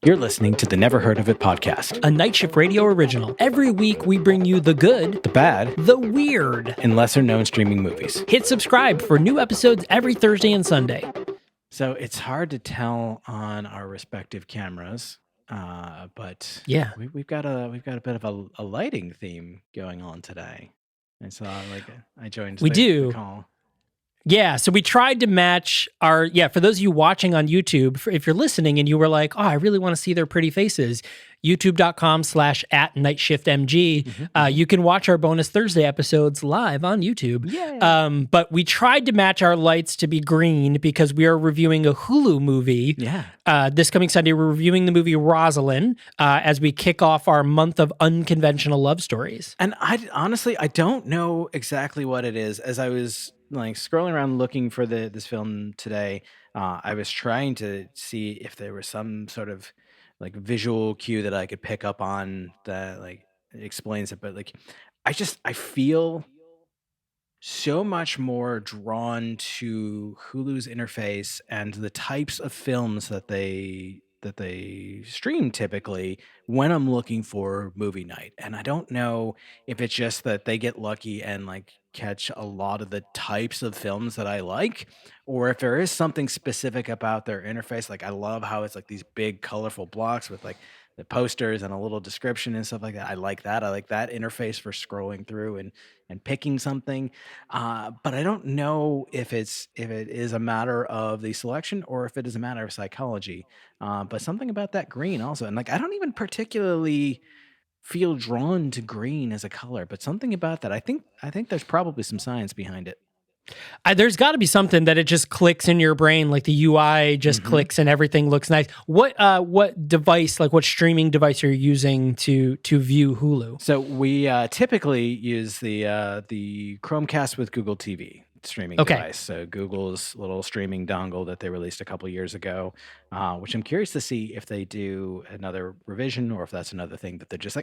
You're listening to the Never Heard of It podcast, a Night Shift Radio original. Every week we bring you the good, the bad, the weird, and lesser known streaming movies. Hit subscribe for new episodes every Thursday and Sunday. So it's hard to tell on our respective cameras, but yeah, we've got a bit of a lighting theme going on today. And so I joined the call. Yeah, so we tried to match our, for those of you watching on YouTube, if you're listening and you were like, oh, I really want to see their pretty faces, youtube.com/@nightshiftmg. You can watch our bonus Thursday episodes live on YouTube. Yeah. But we tried to match our lights to be green because we are reviewing a Hulu movie. Yeah. This coming Sunday, we're reviewing the movie Rosalind as we kick off our month of unconventional love stories. And I don't know exactly what it is. As I was scrolling around looking for this film today, I was trying to see if there was some sort of visual cue that I could pick up on that explains it. But I feel so much more drawn to Hulu's interface and the types of films that they stream typically when I'm looking for movie night. And I don't know if it's just that they get lucky and catch a lot of the types of films that I like, or if there is something specific about their interface. I love how it's these big colorful blocks with the posters and a little description and stuff like that. I like that interface for scrolling through and picking something. But I don't know if it is a matter of the selection or if it is a matter of psychology. But something about that green also. And I don't even particularly feel drawn to green as a color, but something about that. I think there's probably some science behind it. There's got to be something that it just clicks in your brain, the UI just clicks and everything looks nice. What device, what streaming device are you using to view Hulu? So we typically use the Chromecast with Google TV streaming device. So Google's little streaming dongle that they released a couple years ago, which I'm curious to see if they do another revision or if that's another thing that they're just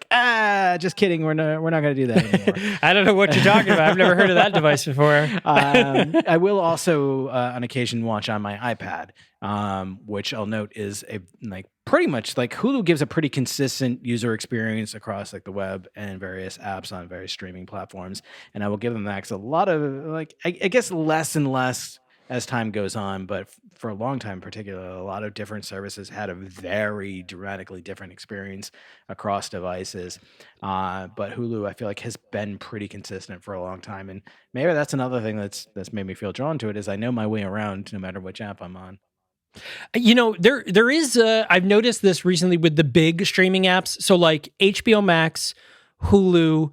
just kidding, we're not going to do that anymore. I don't know what you're talking about. I've never heard of that device before. I will also on occasion watch on my iPad, which I'll note is a pretty much Hulu gives a pretty consistent user experience across the web and various apps on various streaming platforms. And I will give them Max a lot of I guess less and less as time goes on, but for a long time in particular, a lot of different services had a very dramatically different experience across devices. But Hulu, I feel has been pretty consistent for a long time. And maybe that's another thing that's made me feel drawn to it, is I know my way around no matter which app I'm on. There is I've noticed this recently with the big streaming apps. So HBO Max, Hulu,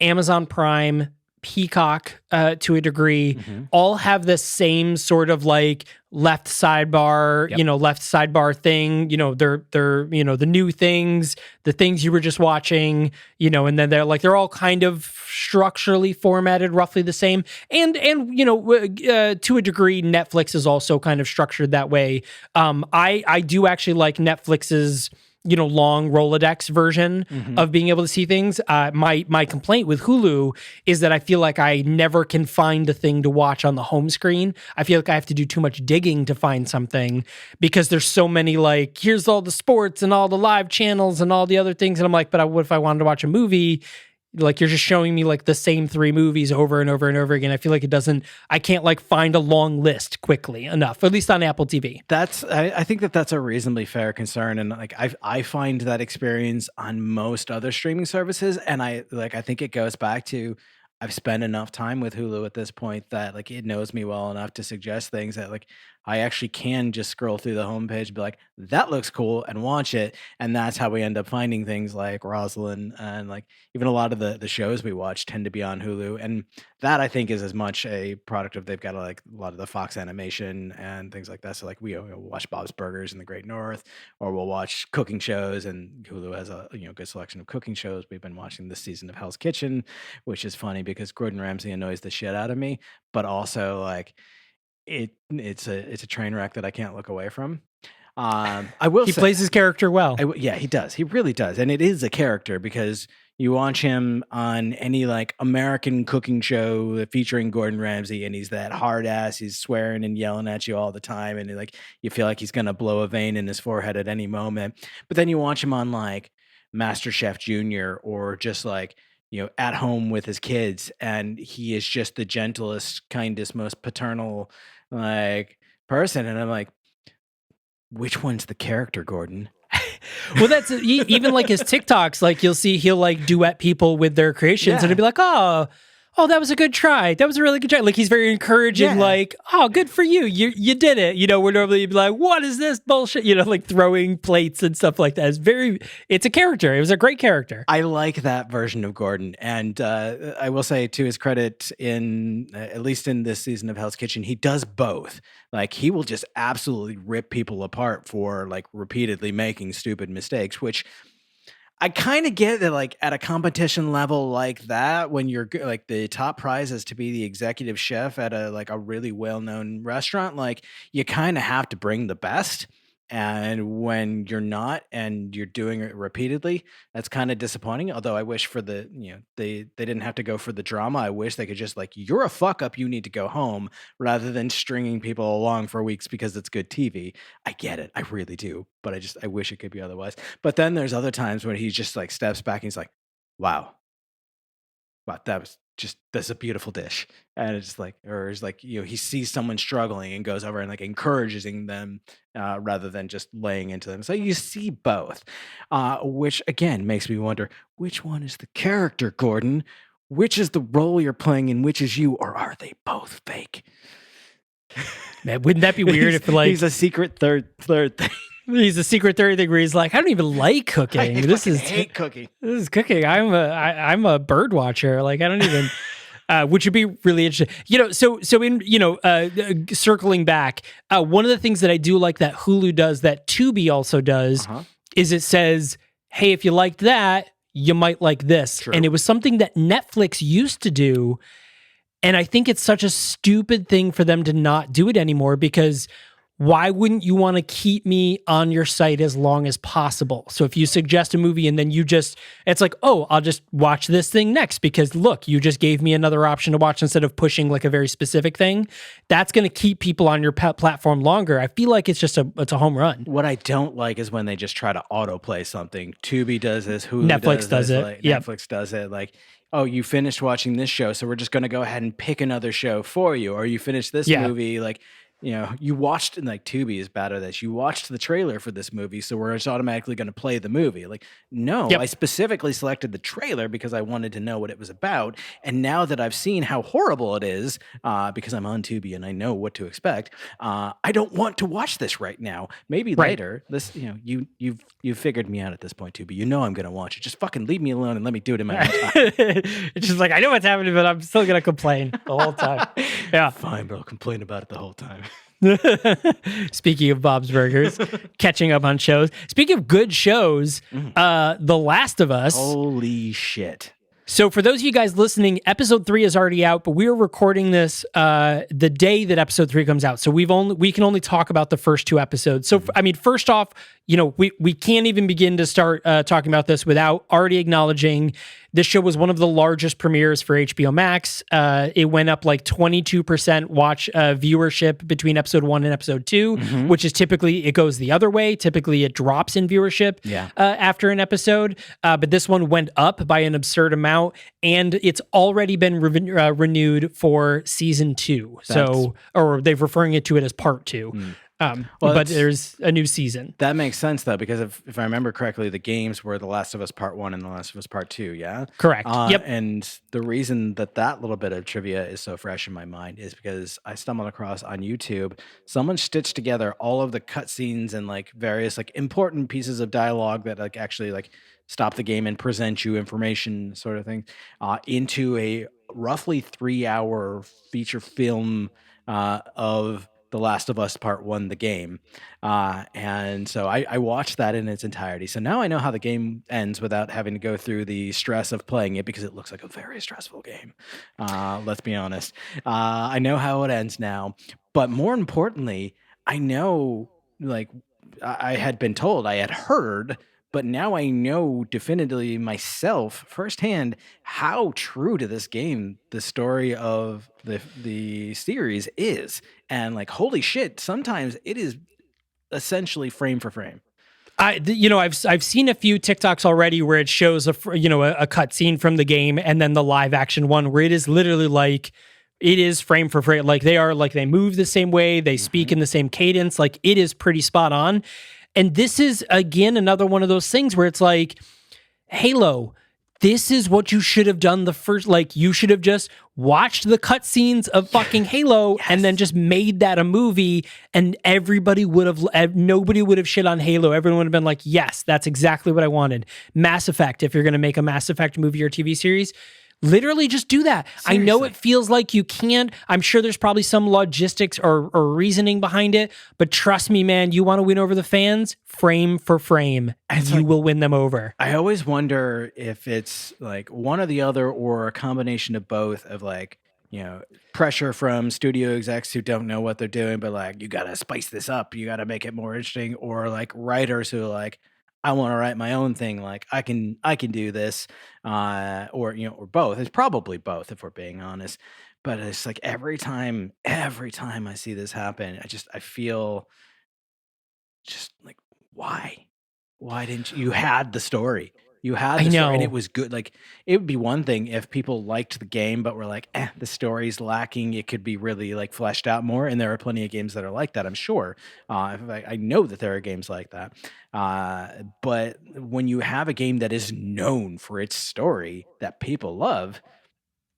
Amazon Prime, Peacock to a degree, all have the same sort of left sidebar, left sidebar thing. They're the new things, the things you were just watching, and then they're all kind of structurally formatted roughly the same. And to a degree, Netflix is also kind of structured that way. I do actually like Netflix's long Rolodex version of being able to see things. My complaint with Hulu is that I feel I never can find a thing to watch on the home screen. I feel I have to do too much digging to find something because there's so many here's all the sports and all the live channels and all the other things. And I'm but what if I wanted to watch a movie? You're just showing me the same three movies over and over and over again. I feel I can't find a long list quickly enough, at least on Apple TV. I think that's a reasonably fair concern. And I find that experience on most other streaming services. And I think it goes back to, I've spent enough time with Hulu at this point that it knows me well enough to suggest things that I actually can just scroll through the homepage and be that looks cool, and watch it. And that's how we end up finding things like Rosalind, and even a lot of the shows we watch tend to be on Hulu. And that I think is as much a product of, they've got a lot of the Fox animation and things like that. So we watch Bob's Burgers in the Great North, or we'll watch cooking shows, and Hulu has a good selection of cooking shows. We've been watching this season of Hell's Kitchen, which is funny because Gordon Ramsay annoys the shit out of me, but also it's a train wreck that I can't look away from. I will. He plays his character well. Yeah, he does. He really does, and it is a character because You watch him on any like American cooking show featuring Gordon Ramsay, and he's that hard ass. He's swearing and yelling at you all the time, and like you feel like he's gonna blow a vein in his forehead at any moment. But then you watch him on like MasterChef Junior, or just like at home with his kids, and he is just the gentlest, kindest, most paternal like person. And I'm like, which one's the character, Gordon? Well, that's even like his TikToks. Like you'll see he'll like duet people with their creations, and it'll be like, oh, that was a good try. That was a really good try. Like he's very encouraging. Yeah. Like, oh, good for you. You did it. We're normally be like, what is this bullshit? Like throwing plates and stuff like that. It's a character. It was a great character. I like that version of Gordon, and I will say to his credit, in at least in this season of Hell's Kitchen, he does both. Like he will just absolutely rip people apart for like repeatedly making stupid mistakes, which I kind of get that, like at a competition level like that, when you're like the top prize is to be the executive chef at a really well-known restaurant, like you kind of have to bring the best. And when you're not and you're doing it repeatedly, that's kind of disappointing. Although I wish for they didn't have to go for the drama. I wish they could just like, you're a fuck up, you need to go home, rather than stringing people along for weeks because it's good TV. I get it. I really do. But I wish it could be otherwise. But then there's other times when he just like steps back and he's like, wow, wow, that's a beautiful dish. And it's like, or it's like, he sees someone struggling and goes over and like encouraging them, rather than just laying into them. So you see both, which again makes me wonder, which one is the character, Gordon? Which is the role you're playing and which is you, or are they both fake? Man, wouldn't that be weird if like he's a secret third thing? He's a secret third thing where he's like, I don't even like cooking. I hate cooking. This is cooking. I'm a bird watcher. Like I don't even. Which would be really interesting. So in circling back, one of the things that I do like that Hulu does, that Tubi also does, is it says, hey, if you liked that, you might like this. True. And it was something that Netflix used to do. And I think it's such a stupid thing for them to not do it anymore, because why wouldn't you want to keep me on your site as long as possible? So if you suggest a movie and then it's like, oh, I'll just watch this thing next because look, you just gave me another option to watch instead of pushing like a very specific thing. That's going to keep people on your platform longer. I feel like it's a home run. What I don't like is when they just try to autoplay something. Tubi does this, Hulu Netflix does it. Like, Netflix does it. Like, oh, you finished watching this show, so we're just going to go ahead and pick another show for you. Or you finished this movie, like, you watched, and like Tubi is bad at this. You watched the trailer for this movie, so we're just automatically going to play the movie. Like, no, I specifically selected the trailer because I wanted to know what it was about. And now that I've seen how horrible it is, because I'm on Tubi and I know what to expect, I don't want to watch this right now. Maybe later. This, you've figured me out at this point, Tubi. You know I'm going to watch it. Just fucking leave me alone and let me do it in my own time. It's just like, I know what's happening, but I'm still going to complain the whole time. Yeah, fine, but I'll complain about it the whole time. Speaking of Bob's Burgers, catching up on shows. Speaking of good shows, The Last of Us. Holy shit. So for those of you guys listening, episode 3 is already out, but we are recording this the day that episode 3 comes out. So we can only talk about the first 2 episodes. So I mean, first off, we can't even begin to start talking about this without already acknowledging this show was one of the largest premieres for HBO Max. It went up like 22% watch viewership between episode 1 and episode 2, which is typically, it goes the other way. Typically it drops in viewership after an episode. But this one went up by an absurd amount, and it's already been renewed for season 2. Or they're referring to it as part 2. But there's a new season. That makes sense, though, because if I remember correctly, the games were The Last of Us Part 1 and The Last of Us Part 2, yeah? Correct. Yep. And the reason that little bit of trivia is so fresh in my mind is because I stumbled across on YouTube, someone stitched together all of the cutscenes and like various like important pieces of dialogue that like actually like stop the game and present you information sort of thing, into a roughly 3-hour feature film of The Last of Us Part 1, the game. And so I watched that in its entirety. So now I know how the game ends without having to go through the stress of playing it, because it looks like a very stressful game. Let's be honest. I know how it ends now. But more importantly, I know, like, I had been told, I had heard but now I know definitively myself firsthand how true to this game the story of the series is. And like, holy shit, sometimes it is essentially frame for frame. I've seen a few TikToks already where it shows a cut scene from the game and then the live action one where it is literally like it is frame for frame. Like they move the same way, they speak in the same cadence. Like it is pretty spot on. And this is again another one of those things where it's like Halo. This is what you should have done the first. Like you should have just watched the cutscenes of fucking Halo and then just made that a movie, and everybody would have. Nobody would have shit on Halo. Everyone would have been like, "Yes, that's exactly what I wanted." Mass Effect. If you're going to make a Mass Effect movie or TV series, literally just do that. Seriously. I know it feels like you can't. I'm sure there's probably some logistics or reasoning behind it, but trust me, man, you want to win over the fans, frame for frame, and you will win them over. I always wonder if it's like one or the other or a combination of both of like, pressure from studio execs who don't know what they're doing, but like, you got to spice this up. You got to make it more interesting, or like writers who are like, I want to write my own thing. Like I can do this, or both. It's probably both if we're being honest. But it's like every time I see this happen, I feel just like, why? Why didn't you had the story? You had the story and it was good. Like it would be one thing if people liked the game, but were like, the story's lacking. It could be really like fleshed out more. And there are plenty of games that are like that, I'm sure. I know that there are games like that. But when you have a game that is known for its story that people love,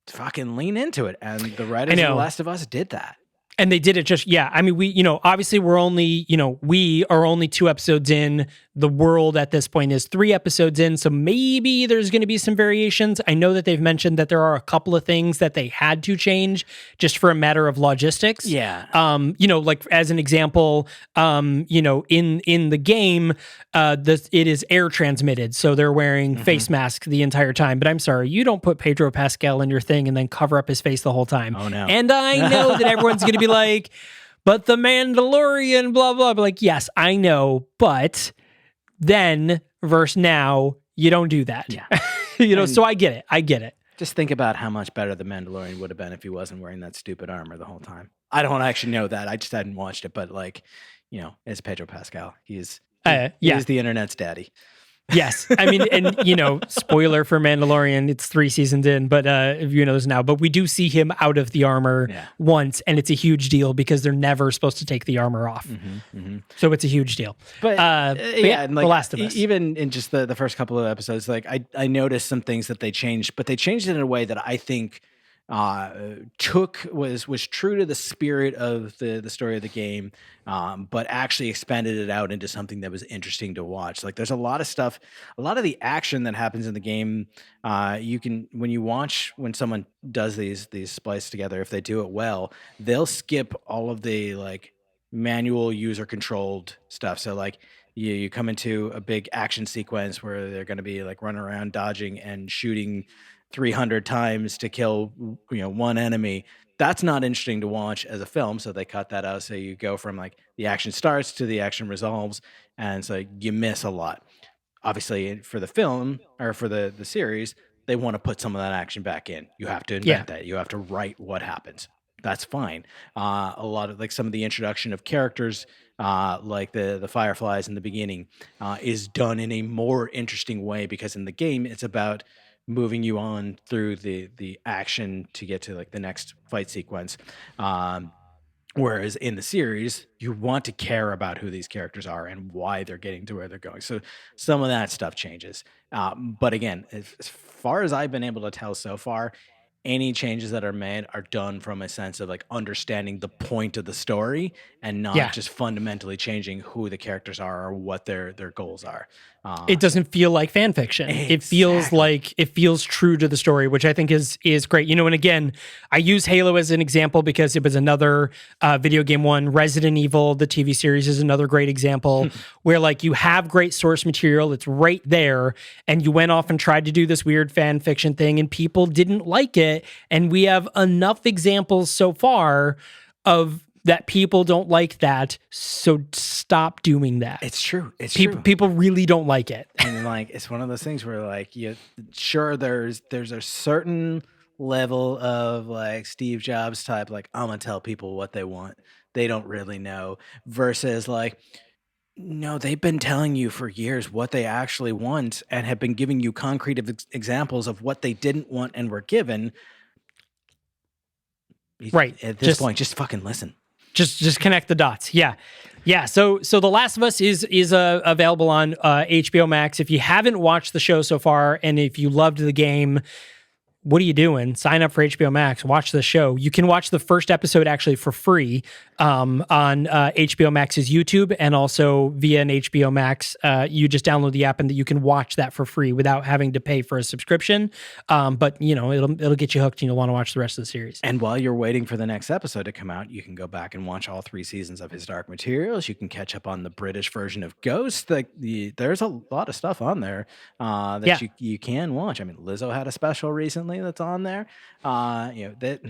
fucking lean into it. And the writers of The Last of Us did that. And they did it just, I mean, obviously we are only 2 episodes in. The world at this point is 3 episodes in. So maybe there's going to be some variations. I know that they've mentioned that there are a couple of things that they had to change just for a matter of logistics. Yeah. Like as an example, in the game, it is air transmitted. So they're wearing face masks the entire time. But I'm sorry, you don't put Pedro Pascal in your thing and then cover up his face the whole time. Oh, no. And I know that everyone's going to be like, but the Mandalorian, blah, blah, blah. Like, yes, I know, but then versus now, you don't do that. Yeah. So I get it. Just think about how much better the Mandalorian would have been if he wasn't wearing that stupid armor the whole time. I don't actually know that. I just hadn't watched it, but like, it's Pedro Pascal. He's the internet's daddy. Yes. I mean, and, spoiler for Mandalorian, it's 3 seasons in, but this now. But we do see him out of the armor once, and it's a huge deal because they're never supposed to take the armor off. So it's a huge deal. But, and like, The Last of Us. Even in just the first couple of episodes, like I noticed some things that they changed, but they changed it in a way that I think was true to the spirit of the story of the game, but actually expanded it out into something that was interesting to watch. Like there's a lot of stuff, a lot of the action that happens in the game. You can, when someone does these splice together, if they do it well, they'll skip all of the like manual user controlled stuff. So like you come into a big action sequence where they're going to be like running around dodging and shooting 300 times to kill one enemy. That's not interesting to watch as a film, so they cut that out. So you go from like the action starts to the action resolves, and so you miss a lot. Obviously for the film or for the series, they want to put some of that action back in. You have to invent that. You have to write what happens. That's fine. A lot of like some of the introduction of characters, like the Fireflies in the beginning, is done in a more interesting way because in the game it's about moving you on through the action to get to like the next fight sequence. Whereas in the series, you want to care about who these characters are and why they're getting to where they're going. So some of that stuff changes. But again, as far as I've been able to tell so far, any changes that are made are done from a sense of like understanding the point of the story and not just fundamentally changing who the characters are or what their goals are. It doesn't feel like fan fiction. Exactly. It feels true to the story, which I think is great. And again, I use Halo as an example because it was another video game one. Resident Evil, the TV series, is another great example where like you have great source material. It's right there. And you went off and tried to do this weird fan fiction thing and people didn't like it. And we have enough examples so far of that people don't like that, so stop doing that. It's true. It's true. People really don't like it. and like it's one of those things where like you sure there's a certain level of like Steve Jobs type, like I'm gonna tell people what they want. They don't really know versus like no, they've been telling you for years what they actually want and have been giving you concrete examples of what they didn't want and were given. Right. At this Just point, just fucking listen. just connect the dots. Yeah. So The Last of Us is available on HBO Max. If you haven't watched the show so far, and if you loved the game, what are you doing? Sign up for HBO Max, watch the show. You can watch the first episode actually for free on HBO Max's YouTube, and also via an HBO Max. You just download the app and you can watch that for free without having to pay for a subscription. But it'll get you hooked, and you'll want to watch the rest of the series. And while you're waiting for the next episode to come out, you can go back and watch all 3 seasons of His Dark Materials. You can catch up on the British version of Ghost. There's a lot of stuff on there that Yeah. you can watch. I mean, Lizzo had a special recently that's on there. That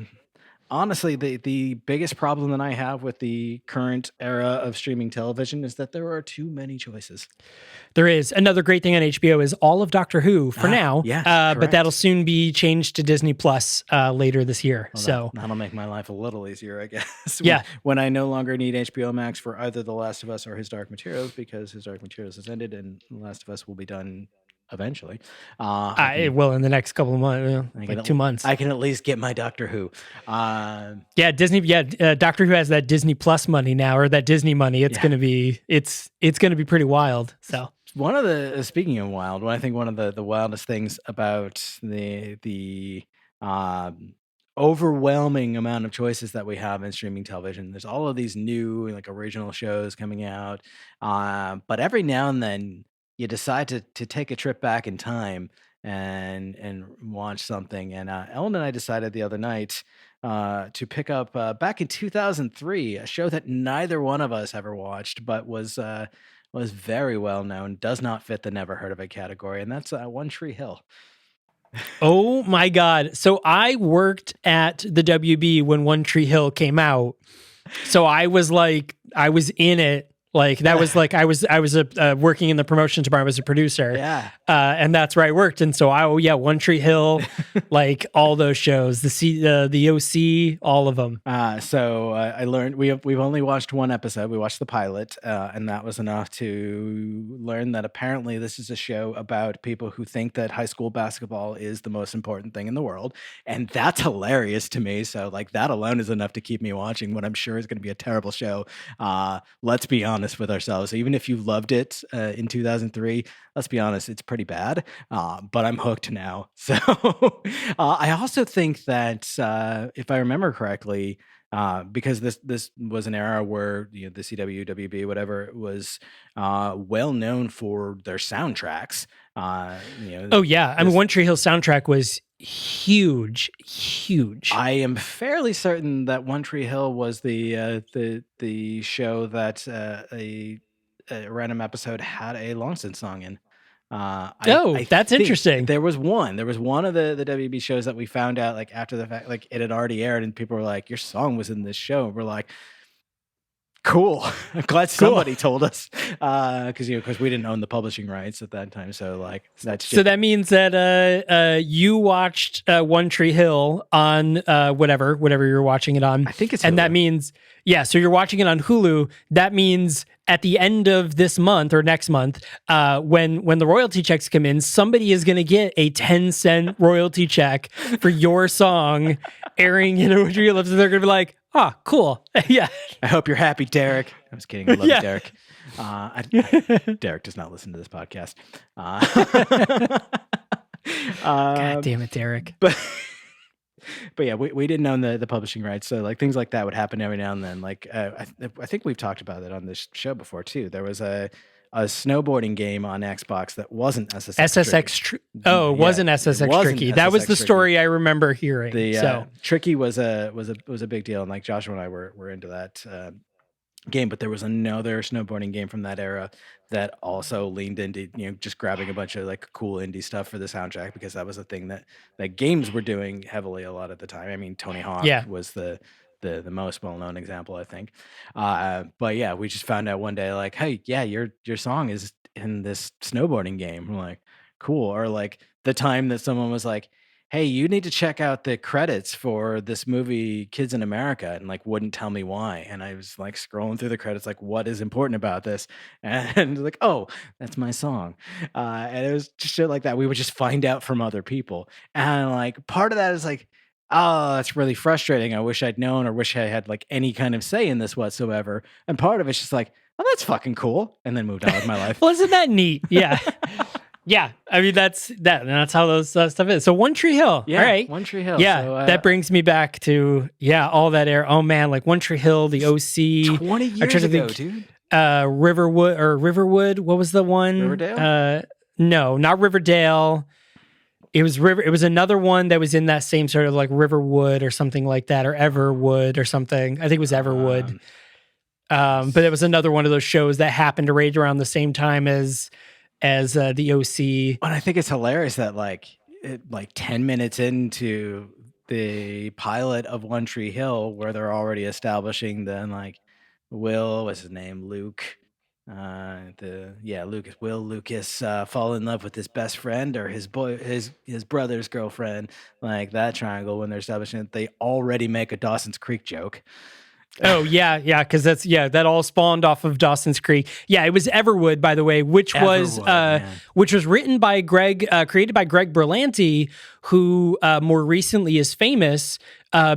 honestly, the biggest problem that I have with the current era of streaming television is that there are too many choices. There is. Another great thing on HBO is all of Doctor Who for now. Yeah, but that'll soon be changed to Disney Plus later this year. Well, so that'll make my life a little easier, I guess. Yeah. When I no longer need HBO Max for either The Last of Us or His Dark Materials, because His Dark Materials has ended and The Last of Us will be done eventually. It will in the next couple of months, like 2 months. I can at least get my Doctor Who. Disney. Doctor Who has that Disney Plus money now, or that Disney money. It's gonna be gonna be pretty wild. So one of the speaking of wild, I think one of the wildest things about the overwhelming amount of choices that we have in streaming television. There's all of these new like original shows coming out, but every now and then you decide to take a trip back in time and watch something. And Ellen and I decided the other night to pick up back in 2003 a show that neither one of us ever watched, but was very well known. Does not fit the never heard of it category, and that's One Tree Hill. Oh my God. So I worked at the WB when One Tree Hill came out. So I was in it. Like that was like I was working in the promotion department. I was a producer. Yeah. And that's where I worked. And so One Tree Hill, like all those shows, the OC, all of them. So I learned we've only watched one episode. We watched the pilot, and that was enough to learn that apparently this is a show about people who think that high school basketball is the most important thing in the world, and that's hilarious to me. So like that alone is enough to keep me watching what I'm sure is going to be a terrible show. Let's be honest with ourselves. Even if you loved it in 2003, let's be honest, it's pretty bad. But I'm hooked now. So I also think that if I remember correctly, because this was an era where the CW, WB, whatever, it was well known for their soundtracks. Oh yeah, I mean One Tree Hill soundtrack was huge. I am fairly certain that One Tree Hill was the show that a random episode had a Longston song in. That's interesting. There was one of the WB shows that we found out like after the fact, like it had already aired, and people were like, "Your song was in this show." And we're like, "Cool, I'm glad somebody told us," because we didn't own the publishing rights at that time. So like so that means that you watched One Tree Hill on whatever you're watching it on. I think it's and Hulu. That means so you're watching it on Hulu. That means at the end of this month or next month, when the royalty checks come in, somebody is going to get a 10-cent royalty check for your song airing in One Tree Hill. So they're going to be like, "Oh, cool, yeah." I hope you're happy, Derek. I was kidding. I love you, Derek. Derek does not listen to this podcast. God damn it, Derek. But yeah, we didn't own the publishing rights, so like things like that would happen every now and then. Like I think we've talked about it on this show before too. There was a snowboarding game on Xbox that wasn't SSX. Wasn't SSX Tricky. That was the story I remember hearing. Tricky was a big deal, and like Joshua and I were into that game. But there was another snowboarding game from that era that also leaned into just grabbing a bunch of like cool indie stuff for the soundtrack, because that was a thing that games were doing heavily a lot at the time. I mean, Tony Hawk was the the most well known example, I think. But yeah, we just found out one day, like, hey, yeah, your song is in this snowboarding game. We're like, cool. Or like the time that someone was like, hey, you need to check out the credits for this movie Kids in America, and like wouldn't tell me why. And I was like scrolling through the credits, like, what is important about this? And like, oh, that's my song. And it was just shit like that. We would just find out from other people. And like part of that is like, oh, that's really frustrating. I wish I'd known or wish I had like any kind of say in this whatsoever. And part of it's just like, oh, that's fucking cool. And then moved on with my life. Well, isn't that neat? Yeah. Yeah, I mean that's how those stuff is. So One Tree Hill, Yeah, all right, One Tree Hill. yeah, So, that brings me back to all that era. Oh man, like One Tree Hill, the OC, 20 I'm years trying to ago, think, dude. Riverwood. What was the one? Riverdale? No, not Riverdale. It was It was another one that was in that same sort of like Riverwood or something like that, or Everwood or something. I think it was Everwood. But it was another one of those shows that happened to rage around the same time as the OC. And I think it's hilarious that like 10 minutes into the pilot of One Tree Hill, where they're already establishing then like what's his name? Luke. Will Lucas fall in love with his best friend or his brother's girlfriend, like that triangle. When they're establishing it, they already make a Dawson's Creek joke. Oh yeah, because that all spawned off of Dawson's Creek. Yeah, it was Everwood, by the way, which was written by created by Greg Berlanti, who more recently is famous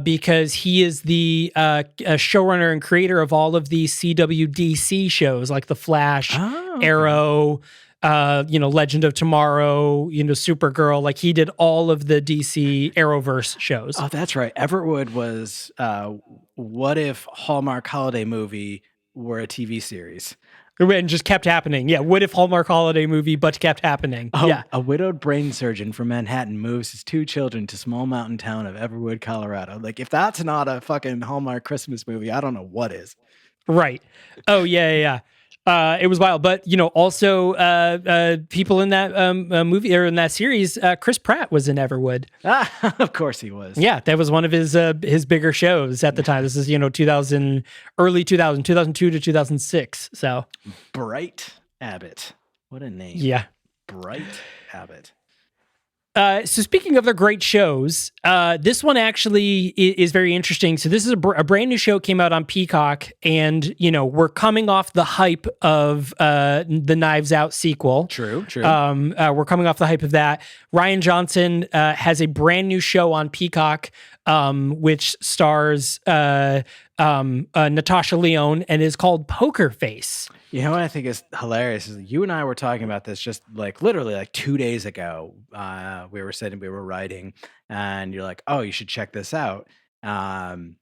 because he is the showrunner and creator of all of the CWDC shows like The Flash, Arrow. Legend of Tomorrow, Supergirl, like he did all of the DC Arrowverse shows. Oh, that's right. Everwood was what if Hallmark holiday movie were a TV series? And just kept happening. Yeah. What if Hallmark holiday movie, but kept happening? Oh, yeah. A widowed brain surgeon from Manhattan moves his 2 children to small mountain town of Everwood, Colorado. Like, if that's not a fucking Hallmark Christmas movie, I don't know what is. Right. Oh, yeah. It was wild, but also people in that movie or in that series, Chris Pratt was in Everwood. Of course he was. Yeah, that was one of his bigger shows at the time. This is 2002 to 2006. So Bright Abbott, what a name. Yeah, Bright Abbott. So speaking of the great shows, this one actually is very interesting. So this is a brand new show, came out on Peacock, and we're coming off the hype of the Knives Out sequel. True. We're coming off the hype of that. Rian Johnson has a brand new show on Peacock, which stars Natasha Lyonne and is called Poker Face. You know what I think is hilarious is you and I were talking about this just like literally like 2 days ago. We were writing, and you're like, "Oh, you should check this out." And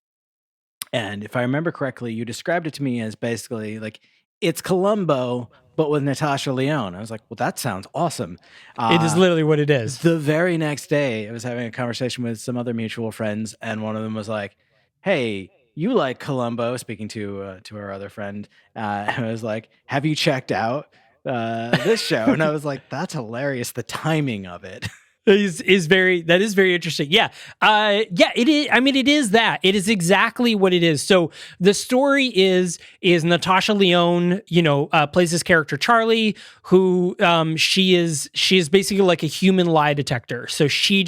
if I remember correctly, you described it to me as basically like it's Columbo but with Natasha Lyonne. I was like, "Well, that sounds awesome." It is literally what it is. The very next day, I was having a conversation with some other mutual friends, and one of them was like, "Hey, you like Columbo," speaking to our other friend. And I was like, "Have you checked out this show?" And I was like, "That's hilarious. The timing of it." is very interesting. Yeah. It is. I mean, it is that. It is exactly what it is. So the story is Natasha Lyonne, plays this character Charlie, who she is basically like a human lie detector. So she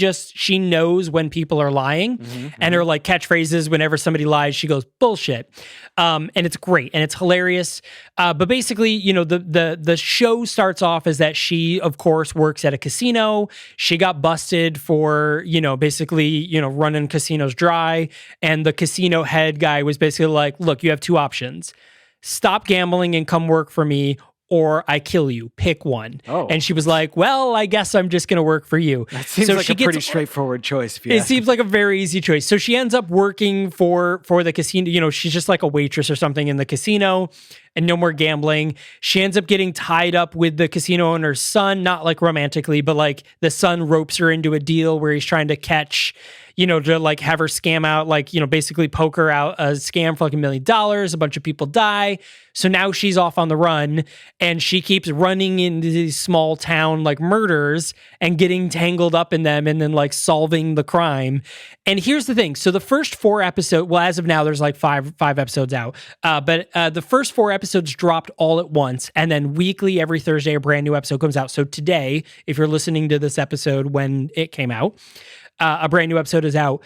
knows when people are lying, and her like catchphrases whenever somebody lies, she goes bullshit. And it's great and it's hilarious. But basically, the show starts off as that she, of course, works at a casino. She got busted for, basically, running casinos dry. And the casino head guy was basically like, look, you have 2 options. Stop gambling and come work for me, or I kill you. Pick one. Oh. And she was like, well, I guess I'm just going to work for you. That seems like a pretty straightforward choice. It seems like a very easy choice. So she ends up working for the casino. She's just like a waitress or something in the casino. and no more gambling. She ends up getting tied up with the casino owner's son, not like romantically, but like the son ropes her into a deal where he's trying to catch, to like have her scam out, like, basically poker out a scam for like $1 million. A bunch of people die. So now she's off on the run and she keeps running into these small town like murders and getting tangled up in them and then like solving the crime. And here's the thing. So the first 4 episodes, well, as of now, there's like five episodes out. But the first 4 episodes dropped all at once. And then weekly, every Thursday, a brand new episode comes out. So today, if you're listening to this episode when it came out, a brand new episode is out.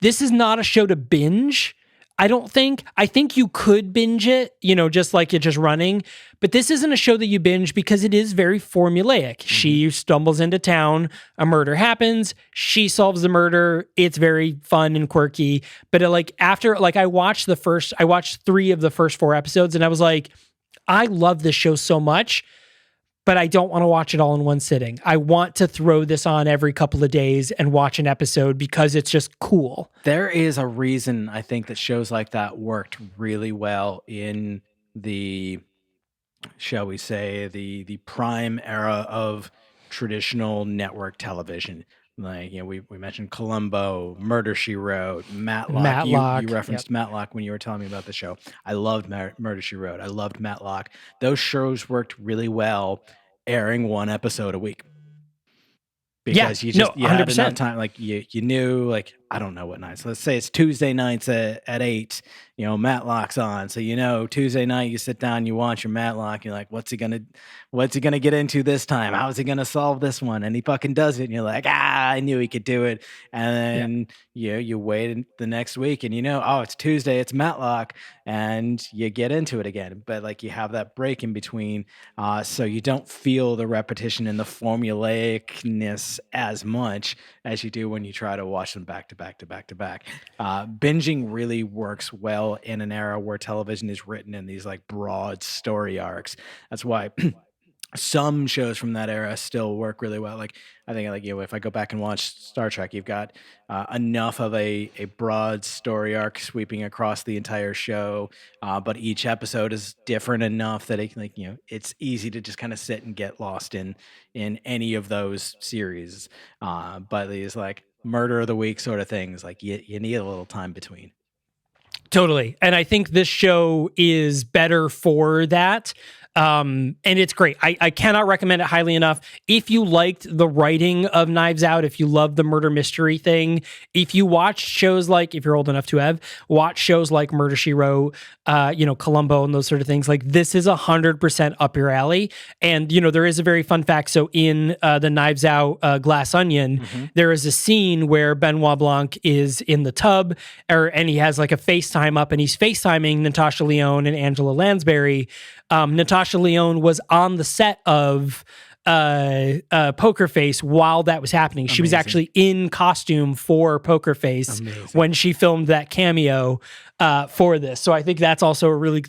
This is not a show to binge, I don't think. I think you could binge it, just like it just running. But this isn't a show that you binge because it is very formulaic. Mm-hmm. She stumbles into town, a murder happens, she solves the murder. It's very fun and quirky. But I watched 3 of the first 4 episodes and I was like, I love this show so much, but I don't want to watch it all in one sitting. I want to throw this on every couple of days and watch an episode because it's just cool. There is a reason I think that shows like that worked really well in the, shall we say, the prime era of traditional network television. Like, we mentioned Columbo, Murder, She Wrote, Matlock. You referenced Matlock when you were telling me about the show. I loved Murder, She Wrote. I loved Matlock. Those shows worked really well airing 1 episode a week. Because you had enough time, like you knew, like, I don't know what nights. Let's say it's Tuesday nights at 8, Matlock's on. So Tuesday night you sit down, you watch your Matlock, you're like, what's he gonna get into this time? How is he gonna solve this one? And he fucking does it, and you're like, I knew he could do it. And then you wait the next week and oh, it's Tuesday, it's Matlock, and you get into it again. But like you have that break in between, so you don't feel the repetition and the formulaicness as much as you do when you try to watch them back to back to back to back. Binging really works well in an era where television is written in these like broad story arcs. That's why some shows from that era still work really well. Like I think, like if I go back and watch Star Trek, you've got enough of a broad story arc sweeping across the entire show, but each episode is different enough that it's easy to just kind of sit and get lost in any of those series. But these like murder of the week sort of things, like you need a little time between. Totally. And I think this show is better for that. And it's great. I cannot recommend it highly enough. If you liked the writing of Knives Out, if you love the murder mystery thing, if you watch shows like, if you're old enough to have, watch shows like Murder, She Wrote, Columbo and those sort of things, like this is 100% up your alley. And, there is a very fun fact. So in the Knives Out Glass Onion, there is a scene where Benoit Blanc is in the tub and he has like a FaceTime up and he's FaceTiming Natasha Lyonne and Angela Lansbury. Natasha Lyonne was on the set of Poker Face while that was happening. Amazing. She was actually in costume for Poker Face when she filmed that cameo for this. So I think that's also a really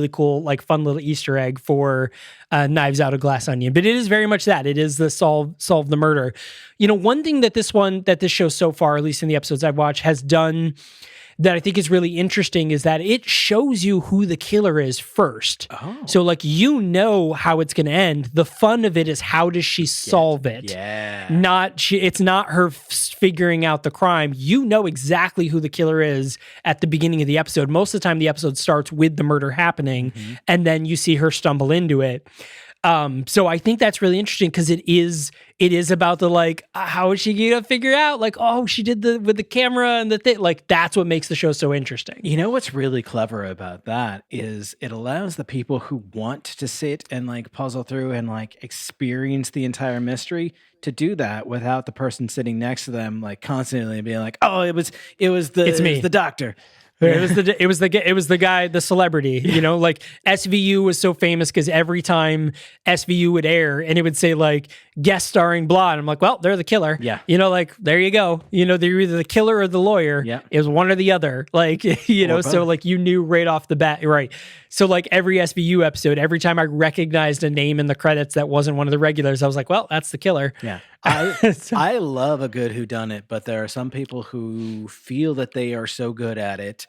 cool, like fun little Easter egg for Knives Out, a Glass Onion. But it is very much that. It is the solve the murder. One thing that this show so far, at least in the episodes I've watched, has done that I think is really interesting is that it shows you who the killer is first. Oh. So like, how it's going to end. The fun of it is how does she solve it? Yeah. It's not her figuring out the crime. You know exactly who the killer is at the beginning of the episode. Most of the time the episode starts with the murder happening and then you see her stumble into it. So I think that's really interesting because it is about the like, how is she gonna figure out like, oh, she did with the camera and the thing, like that's what makes the show so interesting. What's really clever about that is it allows the people who want to sit and like puzzle through and like experience the entire mystery to do that without the person sitting next to them like constantly being like, oh, it's me. It was the doctor. It was the guy, the celebrity, like SVU was so famous because every time SVU would air and it would say like guest starring blah. And I'm like, well, they're the killer. Yeah. Like, there you go. They're either the killer or the lawyer. Yeah. It was one or the other. Like, so like you knew right off the bat. Right. So like every SVU episode, every time I recognized a name in the credits that wasn't one of the regulars, I was like, well, that's the killer. Yeah. I love a good whodunit, but there are some people who feel that they are so good at it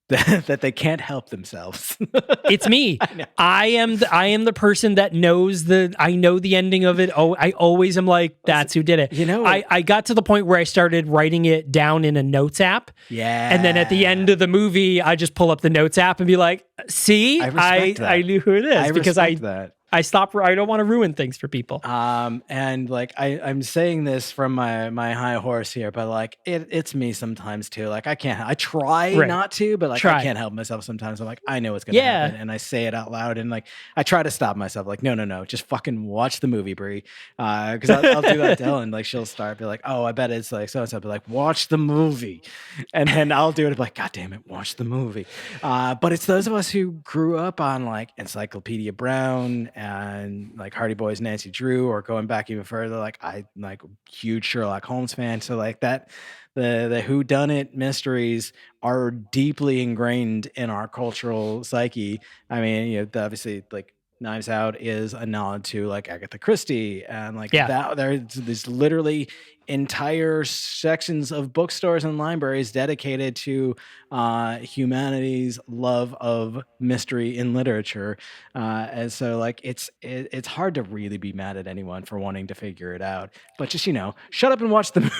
that they can't help themselves. It's me. I know. I am the person that knows I know the ending of it. Oh, I always am like, that's who did it. You know, I got to the point where I started writing it down in a notes app. yeah. And then at the end of the movie, I just pull up the notes app and be like, see, I knew who it is because I stop. I don't want to ruin things for people. And like I'm saying this from my high horse here, but like it's me sometimes too. Like I try not to, but like I can't help myself sometimes. I'm like, I know what's gonna happen, and I say it out loud, and like I try to stop myself. Like, no, just fucking watch the movie, Brie. Because I'll do that to Ellen. Like she'll be like, oh, I bet it's like so and so. Be like, watch the movie, and then I'll do it. Like, God damn it, watch the movie. But it's those of us who grew up on like Encyclopedia Brown and like Hardy Boys, Nancy Drew, or going back even further, like I like huge Sherlock Holmes fan. So like that, the whodunit mysteries are deeply ingrained in our cultural psyche. I mean, you know, obviously like Knives Out is a nod to like Agatha Christie, and like that there's literally entire sections of bookstores and libraries dedicated to humanity's love of mystery in literature, and so like it's hard to really be mad at anyone for wanting to figure it out, but just, you know, shut up and watch the movie.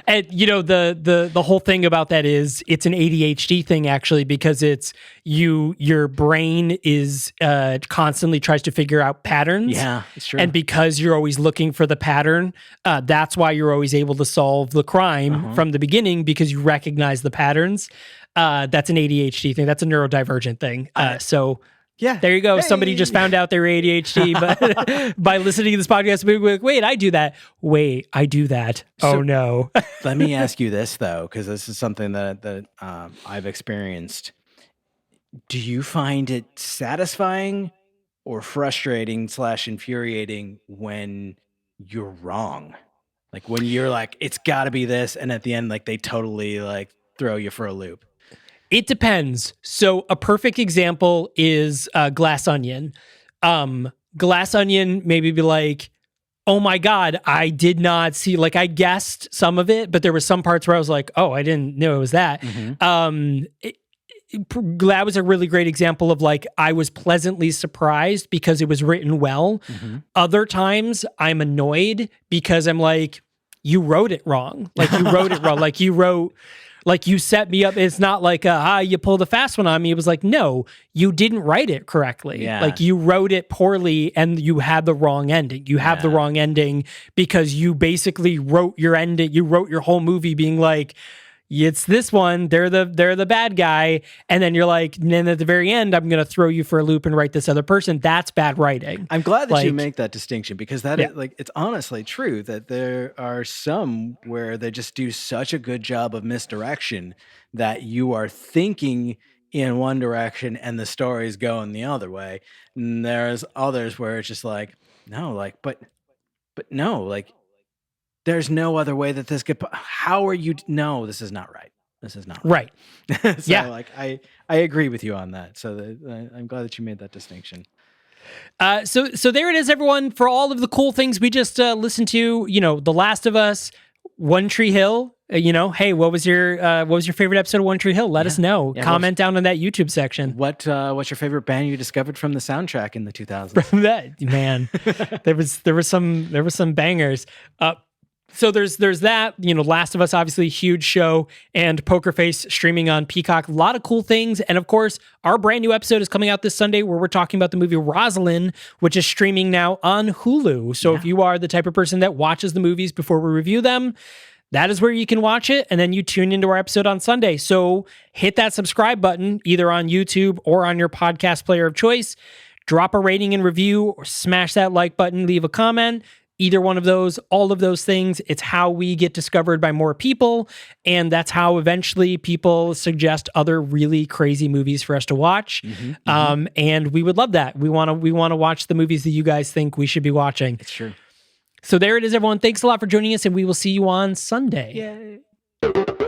And you know, the whole thing about that is it's an ADHD thing actually, because it's your brain is constantly tries to figure out patterns. Yeah, it's true. And because you're always looking for the pattern, that's why you're always able to solve the crime from the beginning, because you recognize the patterns. That's an ADHD thing. That's a neurodivergent thing. So yeah, there you go. Hey. Somebody just found out they were ADHD, but by listening to this podcast, wait, I do that. Wait, I do that. So, oh no. Let me ask you this though, because this is something that I've experienced. Do you find it satisfying or frustrating / infuriating when you're wrong? Like when you're like, it's got to be this, and at the end, like they totally like throw you for a loop. It depends. So a perfect example is Glass Onion. Glass Onion maybe be like, oh my God, I did not see, like I guessed some of it, but there were some parts where I was like, oh, I didn't know it was that. That was a really great example of like, I was pleasantly surprised because it was written well. Other times I'm annoyed because I'm like, you wrote it wrong. Like you wrote it wrong. Like you set me up. It's not like, you pulled a fast one on me. It was like, no, you didn't write it correctly. Yeah. Like you wrote it poorly and you had the wrong ending. You have the wrong ending because you basically wrote your ending. You wrote your whole movie being like, it's this one, they're the bad guy, and then you're like, and then at the very end, I'm gonna throw you for a loop and write this other person. That's bad writing. I'm glad that you make that distinction, because that is like, it's honestly true that there are some where they just do such a good job of misdirection that you are thinking in one direction and the story's going the other way. And there's others where it's just like, no, like, but no, like, there's no other way that this could. How are you? No, this is not right. This is not right. So, like, I agree with you on that. So I'm glad that you made that distinction. So there it is, everyone. For all of the cool things we just listened to, you know, The Last of Us, One Tree Hill. You know, hey, what was your favorite episode of One Tree Hill? Let us know. Comment down in that YouTube section. What's your favorite band you discovered from the soundtrack in the 2000s? From that, man, there were some bangers. So there's that, you know, Last of Us, obviously huge show, and Poker Face streaming on Peacock. A lot of cool things. And of course, our brand new episode is coming out this Sunday where we're talking about the movie Rosalind, which is streaming now on Hulu. So if you are the type of person that watches the movies before we review them, that is where you can watch it. And then you tune into our episode on Sunday. So hit that subscribe button either on YouTube or on your podcast player of choice. Drop a rating and review, or smash that like button, leave a comment. Either one of those, all of those things, it's how we get discovered by more people, and that's how eventually people suggest other really crazy movies for us to watch. And we would love that. We want to watch the movies that you guys think we should be watching. It's true. So there it is, everyone. Thanks a lot for joining us, and we will see you on Sunday. Yay.